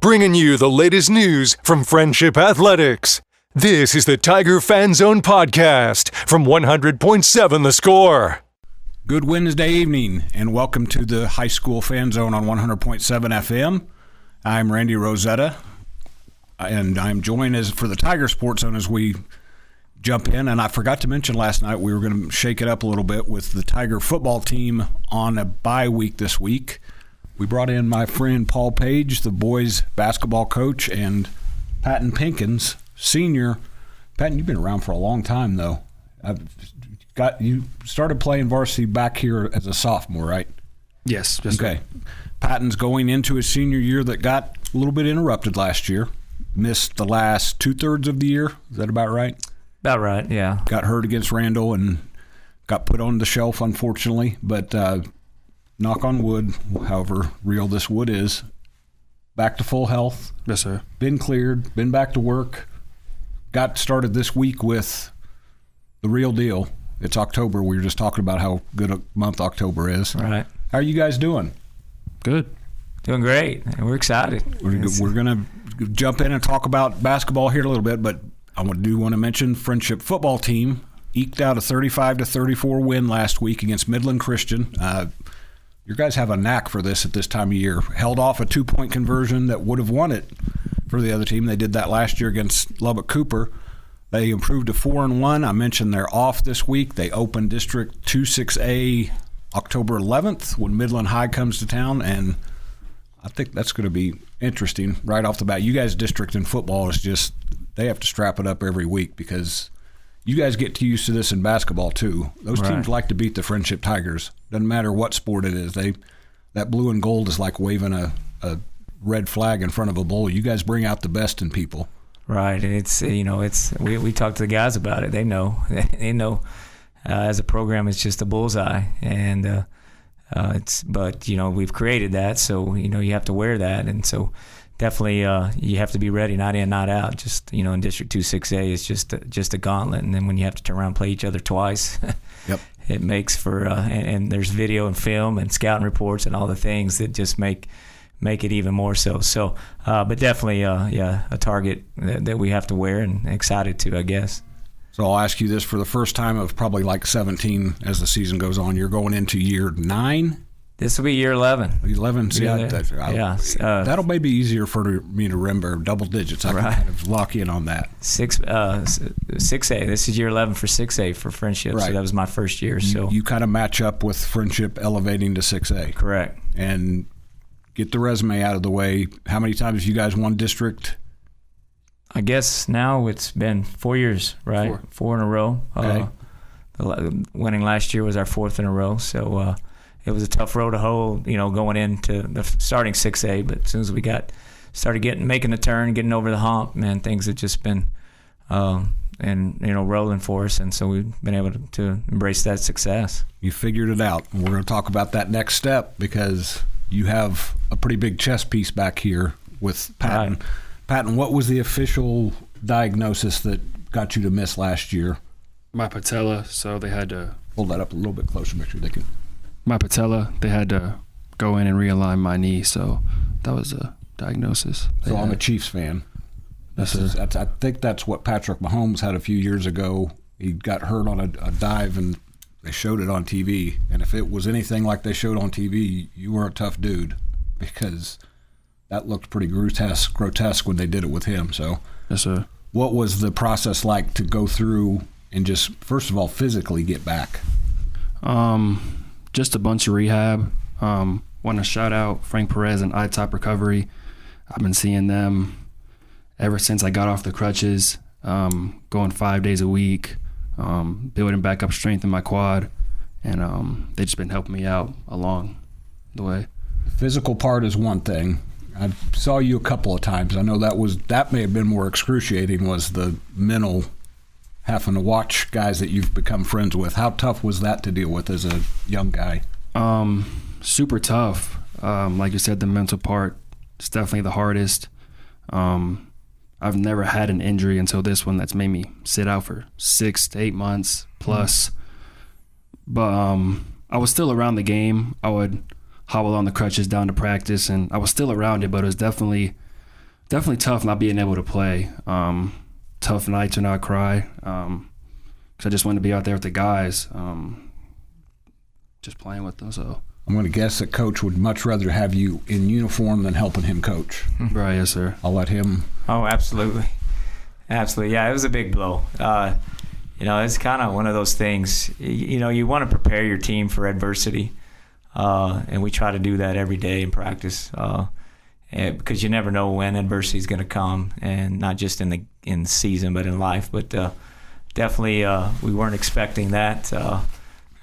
bringing you the latest news from Friendship Athletics. This is the Tiger Fan Zone podcast from 100.7 The Score. Good Wednesday evening, and welcome to the High School Fan Zone on 100.7 FM. I'm Randy Rosetta, and I'm joined for the Tiger Sports Zone as we jump in. And I forgot to mention last night we were going to shake it up a little bit with the Tiger football team on a bye week this week. We brought in my friend Paul Page, the boys basketball coach, and Patton Pinkins, senior. Patton, you've been around for a long time, though. You started playing varsity back here as a sophomore, right? Yes. Okay. Patton's going into his senior year that got a little bit interrupted last year. Missed the last two-thirds of the year. Is that about right? About right, yeah. Got hurt against Randall and got put on the shelf, unfortunately. But knock on wood, however real this wood is, back to full health. Yes, sir. Been cleared, been back to work. Got started this week with the real deal. It's October. We were just talking about how good a month October is. Right. How are you guys doing? Good. Doing great. We're excited. We're going to jump in and talk about basketball here in a little bit, but I do want to mention Friendship football team eked out a 35-34 win last week against Midland Christian. You guys have a knack for this at this time of year. Held off a 2-point conversion that would have won it for the other team. They did that last year against Lubbock Cooper. They improved to 4-1. I mentioned they're off this week. They open District 2-6A October 11th when Midland High comes to town, and I think that's going to be interesting right off the bat. You guys' district in football is just – they have to strap it up every week because you guys get too used to this in basketball too. Those teams like to beat the Friendship Tigers. Doesn't matter what sport it is. That blue and gold is like waving a red flag in front of a bull. You guys bring out the best in people. Right, and we talk to the guys about it. They know as a program it's just a bullseye, and but we've created that, so you have to wear that, and so definitely you have to be ready, not in, not out. Just in District 2-6A it's just a gauntlet, and then when you have to turn around and play each other twice, yep. It makes for and there's video and film and scouting reports and all the things that just make it even more so. So, but definitely, a target that we have to wear, and excited to, I guess. So I'll ask you this for the first time of probably like 17 as the season goes on. You're going into year 9? This will be year 11. 11? See, yeah. That'll maybe easier for me to remember. Double digits. I can kind of lock in on that. 6A. This is year 11 for 6A for Friendship. Right. So that was my first year. So you kind of match up with Friendship elevating to 6A. Correct. And get the resume out of the way. How many times have you guys won district? I guess now it's been 4 years, right? 4 in a row. Okay. Winning last year was our 4th in a row. So it was a tough road to hold, going into the starting 6A. But as soon as we started making the turn, getting over the hump, man, things have just been rolling for us, and so we've been able to embrace that success. You figured it out. And we're going to talk about that next step because you have a pretty big chess piece back here with Patton. Right. Patton, what was the official diagnosis that got you to miss last year? My patella, so they had to... Hold that up a little bit closer, make sure they can... My patella, they had to go in and realign my knee, so that was a diagnosis. So I'm a Chiefs fan. Yes, sir. I think that's what Patrick Mahomes had a few years ago. He got hurt on a dive, and they showed it on TV. And if it was anything like they showed on TV, you were a tough dude because that looked pretty grotesque when they did it with him. So, yes, sir. What was the process like to go through and just, first of all, physically get back? Just a bunch of rehab. Want to shout out Frank Perez and iTop Recovery. I've been seeing them ever since I got off the crutches, going 5 days a week, building back up strength in my quad, and they've just been helping me out along the way. The physical part is one thing. I saw you a couple of times. I know that may have been more excruciating, was the mental having to watch guys that you've become friends with. How tough was that to deal with as a young guy? Super tough. Like you said, the mental part is definitely the hardest. I've never had an injury until this one that's made me sit out for 6 to 8 months plus. But I was still around the game. I would hobble on the crutches down to practice, and I was still around it, but it was definitely definitely tough not being able to play. Tough nights when I cry because I just want to be out there with the guys, just playing with them. So I'm going to guess that Coach would much rather have you in uniform than helping him coach. Right, yes, sir. I'll let him. Oh, absolutely. Absolutely. Yeah, it was a big blow. It's kind of one of those things, you want to prepare your team for adversity. And we try to do that every day in practice because you never know when adversity is going to come, and not just in the season but in life. But definitely we weren't expecting that,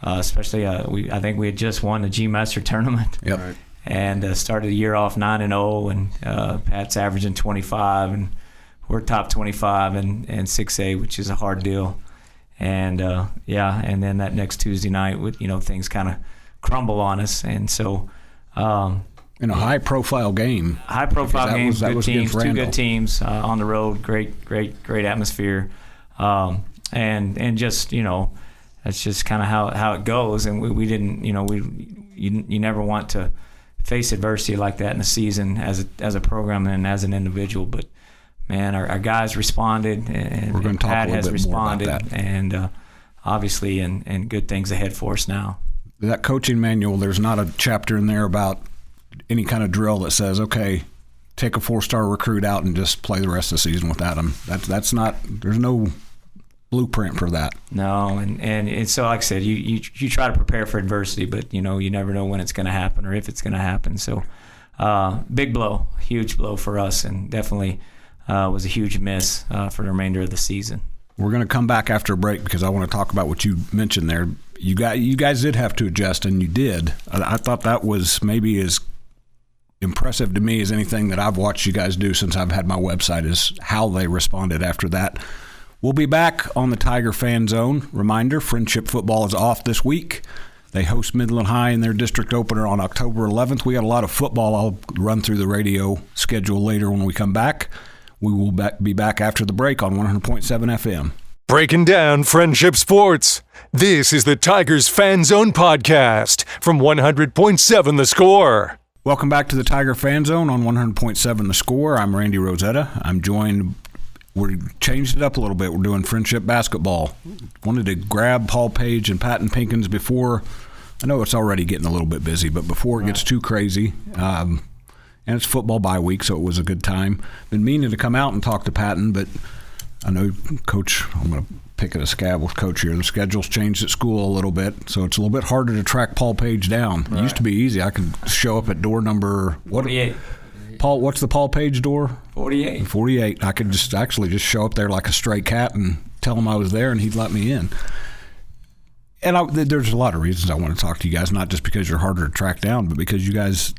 especially I think we had just won the G-Master tournament. Yep. Right. And started the year off 9-0, and Pat's averaging 25, and we're top 25 in 6A, which is a hard deal. And and then that next Tuesday night, things kind of crumble on us, and so in a high-profile game. High-profile game, good teams, two good Randall. teams on the road, great atmosphere, and just that's just kind of how it goes. And we didn't, you never want to face adversity like that in a season as a program and as an individual, but. Man, our guys responded, and we're going to talk Pat a little has bit more about responded, that. and obviously, and good things ahead for us now. That coaching manual, there's not a chapter in there about any kind of drill that says, okay, take a 4-star recruit out and just play the rest of the season without him. That's not. There's no blueprint for that. No, and so like I said, you try to prepare for adversity, but you never know when it's going to happen or if it's going to happen. So, big blow, huge blow for us, and definitely. Was a huge miss for the remainder of the season. We're going to come back after a break because I want to talk about what you mentioned there. You guys did have to adjust, and you did. I thought that was maybe as impressive to me as anything that I've watched you guys do since I've had my website, is how they responded after that. We'll be back on the Tiger Fan Zone. Reminder, Friendship football is off this week. They host Midland High in their district opener on October 11th. We got a lot of football. I'll run through the radio schedule later when we come back. We will be back after the break on 100.7 FM. Breaking down Friendship sports. This is the Tigers Fan Zone podcast from 100.7 The Score. Welcome back to the Tiger Fan Zone on 100.7 The Score. I'm Randy Rosetta. I'm joined. We changed it up a little bit. We're doing Friendship basketball. Wanted to grab Paul Page and Patton Pinkins before. I know it's already getting a little bit busy, but before it gets too crazy. And it's football bye week, so it was a good time. Been meaning to come out and talk to Patton, but I know Coach, I'm going to pick at a scab with Coach here. The schedule's changed at school a little bit, so it's a little bit harder to track Paul Page down. Right. It used to be easy. I could show up at door number 48. Paul, what's the Paul Page door? 48. 48. I could just show up there like a stray cat and tell him I was there, and he'd let me in. And there's a lot of reasons I want to talk to you guys, not just because you're harder to track down, but because you guys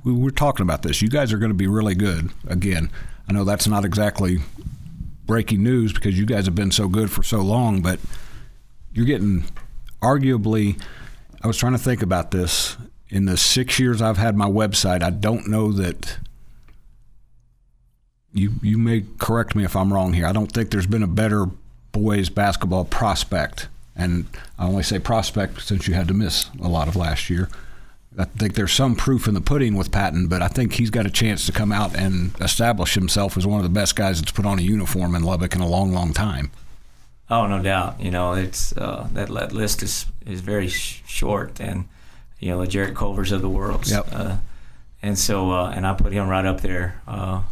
we were talking about this. You guys are going to be really good again. I know that's not exactly breaking news because you guys have been so good for so long, but you're getting arguably, I was trying to think about this. In the 6 years I've had my website, I don't know that you may correct me if I'm wrong here. I don't think there's been a better boys basketball prospect. And I only say prospect since you had to miss a lot of last year. I think there's some proof in the pudding with Patton, but I think he's got a chance to come out and establish himself as one of the best guys that's put on a uniform in Lubbock in a long, long time. Oh, no doubt. It's that list is very short, and the Jarrett Culvers of the world. Yep. And so and I put him right up there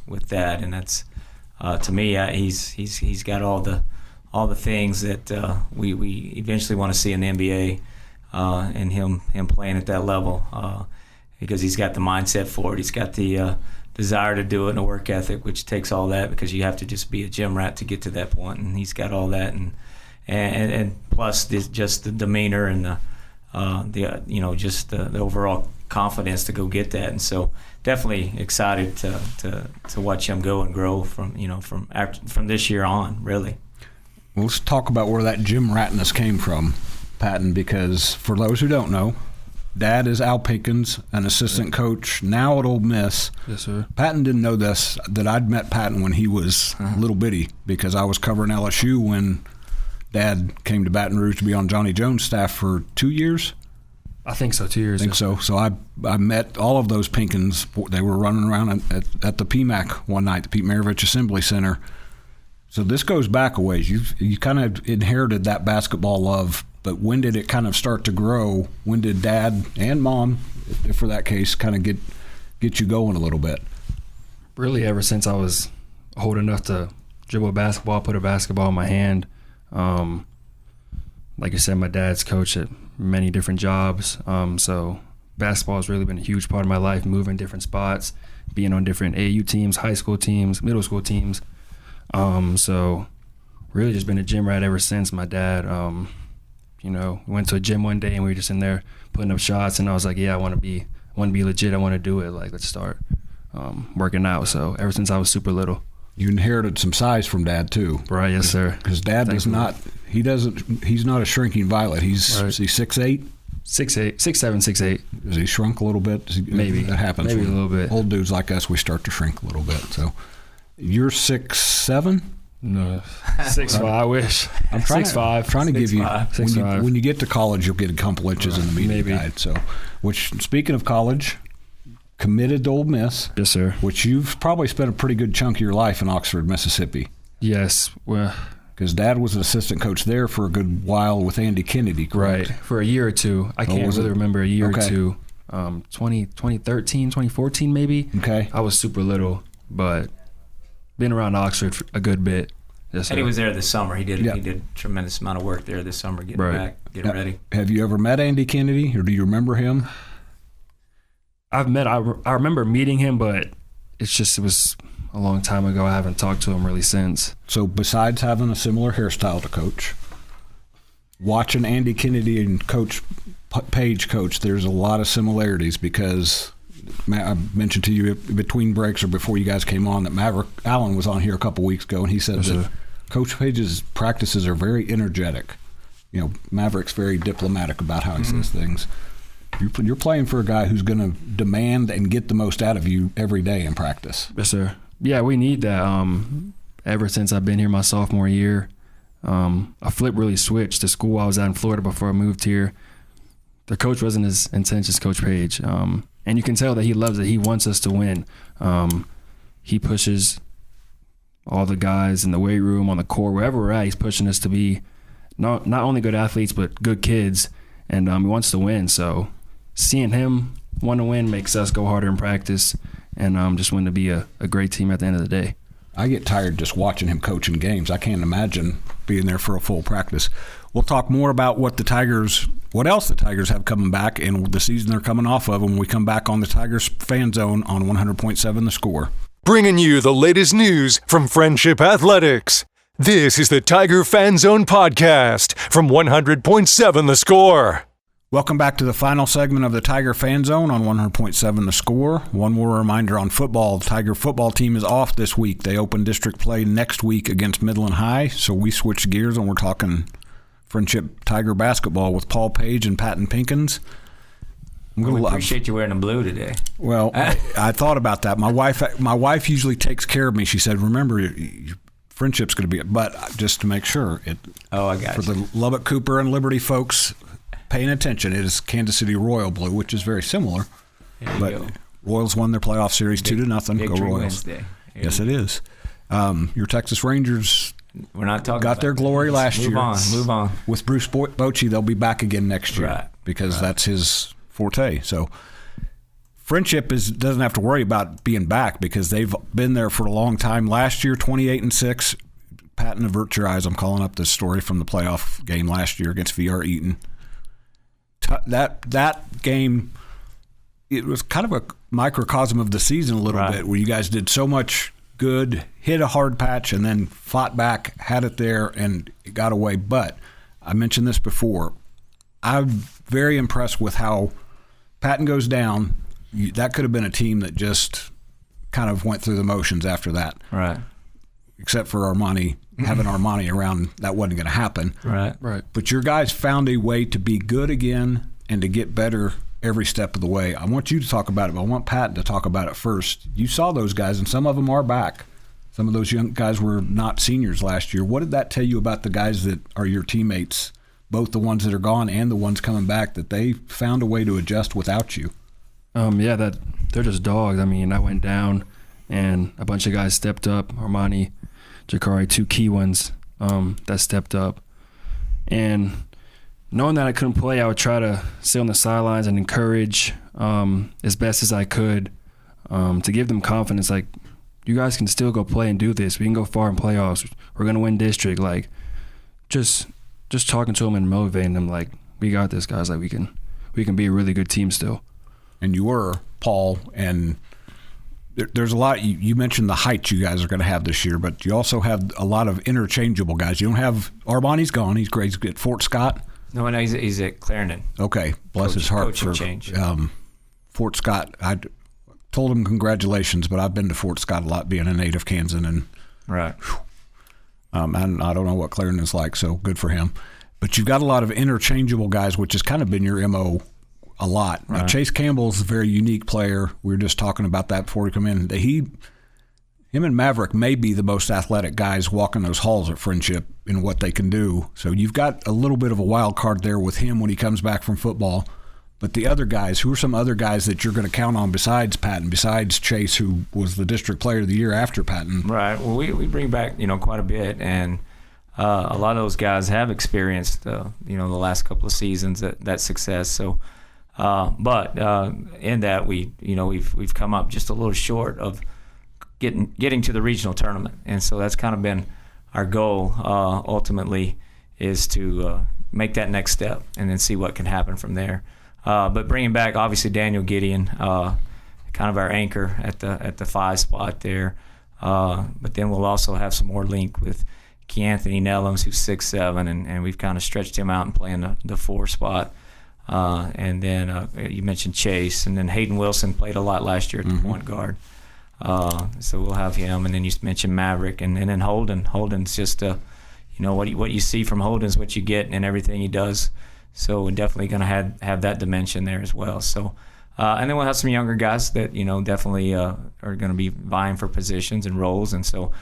with that, and that's to me he's got all the things that we eventually want to see in the NBA. And him playing at that level because he's got the mindset for it. He's got the desire to do it and a work ethic, which takes all that because you have to just be a gym rat to get to that point. And he's got all that, and plus just the demeanor and the overall confidence to go get that. And so definitely excited to watch him go and grow from this year on. Really. Well, let's talk about where that gym ratness came from, Patton, because for those who don't know, Dad is Al Pinkins, an assistant coach now at Ole Miss. Yes, sir. Patton didn't know this, that I'd met Patton when he was little bitty because I was covering LSU when Dad came to Baton Rouge to be on Johnny Jones' staff for 2 years. I think so, 2 years. I think so. So I met all of those Pinkins. They were running around at the PMAC one night, the Pete Maravich Assembly Center. So this goes back a ways. You kind of inherited that basketball love, but when did it kind of start to grow? When did Dad and Mom, for that case, kind of get you going a little bit? Really, ever since I was old enough to dribble a basketball, put a basketball in my hand. Like I said, my dad's coached at many different jobs. So basketball has really been a huge part of my life, moving different spots, being on different AAU teams, high school teams, middle school teams. So really just been a gym rat ever since. My dad, went to a gym one day and we were just in there putting up shots, and I was like, yeah, I want to be legit. I want to do it. Like, let's start working out. So ever since I was super little. You inherited some size from Dad too. Right, yes, sir. Because Dad he's not a shrinking violet. He's 6'8"? 6'8", 6'7", 6'8". Has he shrunk a little bit? Maybe. That happens. Maybe a little bit. Old dudes like us, we start to shrink a little bit. So you're 6'7"? No, 6'5". I wish. I'm trying 6'5". Trying to give you 6'5". when you get to college, you'll get a couple inches in the media maybe. guide. So, which speaking of college, committed to Ole Miss. Yes, sir. Which you've probably spent a pretty good chunk of your life in Oxford, Mississippi. Yes. Well, because Dad was an assistant coach there for a good while with Andy Kennedy, correct? Right. For a year or two. I can't really remember a year or two. 2013, 2014 maybe. Okay. I was super little, but been around Oxford for a good bit. Yes, and he was there this summer. He did a tremendous amount of work there this summer, getting ready. Have you ever met Andy Kennedy, or do you remember him? I remember meeting him, but it was a long time ago. I haven't talked to him really since. So besides having a similar hairstyle to Coach, watching Andy Kennedy and Coach Page coach, there's a lot of similarities because I mentioned to you between breaks or before you guys came on that Maverick Allen was on here a couple weeks ago, and he said that Coach Page's practices are very energetic. Maverick's very diplomatic about how he says things. You're playing for a guy who's going to demand and get the most out of you every day in practice. Yes, sir. Yeah, we need that. Ever since I've been here my sophomore year, I flipped really switched. The school I was at in Florida before I moved here, the coach wasn't as intense as Coach Page. And you can tell that he loves it. He wants us to win. He pushes all the guys in the weight room, on the court, wherever we're at, he's pushing us to be not only good athletes, but good kids. And he wants to win. So seeing him want to win makes us go harder in practice and just want to be a great team at the end of the day. I get tired just watching him coaching games. I can't imagine being there for a full practice. We'll talk more about what else the Tigers have coming back and the season they're coming off of when we come back on the Tigers Fan Zone on 100.7 The Score. Bringing you the latest news from Friendship Athletics. This is the Tiger Fan Zone podcast from 100.7 The Score. Welcome back to the final segment of the Tiger Fan Zone on 100.7 The Score. One more reminder on football. The Tiger football team is off this week. They open district play next week against Midland High, so we switch gears and we're talking Friendship Tiger basketball with Paul Page and Patton Pinkins. We appreciate you wearing the blue today. Well, I thought about that. My wife usually takes care of me. She said, remember, Friendship's going to be, but just to make sure. I got for you. The Lubbock Cooper and Liberty folks paying attention, it is Kansas City Royal blue, which is very similar. But Royals won their playoff series 2-0. Go Royals! Wednesday. Yes, it is. Your Texas Rangers. We're not talking. Got their glory last year. Move on. With Bruce Bochy, they'll be back again next year because that's his forte. So Friendship doesn't have to worry about being back because they've been there for a long time. Last year, 28-6. Patton, avert your eyes. I'm calling up this story from the playoff game last year against VR Eaton. That game, it was kind of a microcosm of the season a little bit, where you guys did so much good, hit a hard patch, and then fought back, had it there, and it got away. But I mentioned this before. I'm very impressed with how Patton goes down. That could have been a team that just kind of went through the motions after that. Right. Except for Armani. Having Armani around, that wasn't going to happen. Right. But your guys found a way to be good again and to get better every step of the way. I want you to talk about it, but I want Patton to talk about it first. You saw those guys, and some of them are back. Some of those young guys were not seniors last year. What did that tell you about the guys that are your teammates both the ones that are gone and the ones coming back, that they found a way to adjust without you. Yeah, that they're just dogs. I mean, I went down and a bunch of guys stepped up. Armani, Jakari, 2 key ones that stepped up. And knowing that I couldn't play, I would try to sit on the sidelines and encourage as best as I could to give them confidence. Like, you guys can still go play and do this. We can go far in playoffs. We're going to win district. Like, just talking to them and motivating them, like, we got this, guys. Like, we can be a really good team still. And you were, Paul, and there's a lot. You mentioned the height you guys are going to have this year, but you also have a lot of interchangeable guys. You don't have Armani's gone. He's great. He's at Fort Scott. No, he's at Clarendon. Okay, bless his heart for change. Fort Scott. I told him congratulations, but I've been to Fort Scott a lot, being a native Kansan, and right. And I don't know what Clarendon's like, so good for him. But you've got a lot of interchangeable guys, which has kind of been your MO a lot. Right. Now, Chase Campbell's a very unique player. We were just talking about that before we come in. Him and Maverick may be the most athletic guys walking those halls at Friendship in what they can do. So you've got a little bit of a wild card there with him when he comes back from football. But the other guys, who are some other guys that you're going to count on besides Patton, besides Chase, who was the district player of the year after Patton? Right. Well, we bring back, quite a bit, and a lot of those guys have experienced, the last couple of seasons that success. So, but in that we've come up just a little short of getting to the regional tournament, and so that's kind of been our goal. Ultimately, is to make that next step and then see what can happen from there. But bringing back, obviously, Daniel Gideon, kind of our anchor at the 5 spot there. But then we'll also have some more link with Keanthony Nellums, who's 6'7", and we've kind of stretched him out and playing the 4 spot. And then you mentioned Chase, and then Hayden Wilson played a lot last year at the point guard. So we'll have him, and then you mentioned Maverick, and then Holden. Holden's just what you see from Holden's what you get in everything he does. So we're definitely going to have that dimension there as well. So, and then we'll have some younger guys that definitely are going to be vying for positions and roles. And so,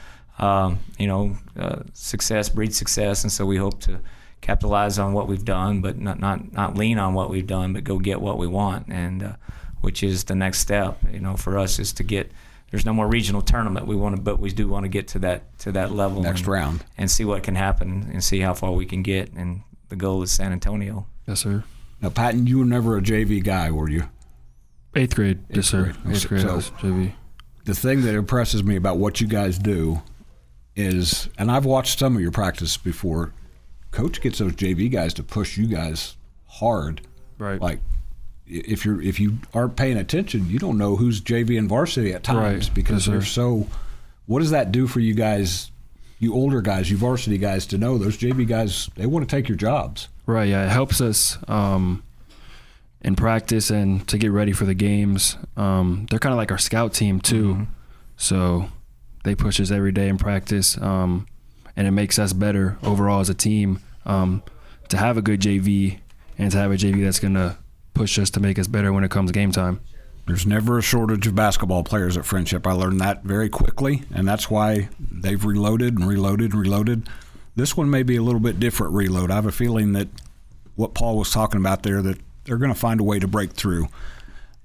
success breeds success, and so we hope to capitalize on what we've done, but not lean on what we've done, but go get what we want, and which is the next step. For us is to get. There's no more regional tournament. But we do want to get to that level next round and see what can happen and see how far we can get. And the goal is San Antonio. Yes, sir. Now, Patton, you were never a JV guy, were you? 8th grade, yes, sir. 8th grade, I was JV. The thing that impresses me about what you guys do is, and I've watched some of your practice before, Coach gets those JV guys to push you guys hard. Right. Like, if you aren't paying attention, you don't know who's JV and varsity at times, right, because they're so. What does that do for you guys, you older guys, you varsity guys, to know those JV guys, they want to take your jobs? Right. Yeah, it helps us in practice and to get ready for the games. They're kind of like our scout team too, so they push us every day in practice, and it makes us better overall as a team to have a good JV and to have a JV that's going to push us to make us better when it comes game time. There's never a shortage of basketball players at Friendship. I learned that very quickly, and that's why they've reloaded and reloaded and reloaded. This one may be a little bit different reload. I have a feeling that what Paul was talking about there, that they're going to find a way to break through.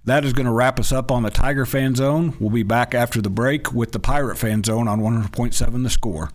That is going to wrap us up on the Tiger Fan Zone. We'll be back after the break with the Pirate Fan Zone on 100.7 The Score.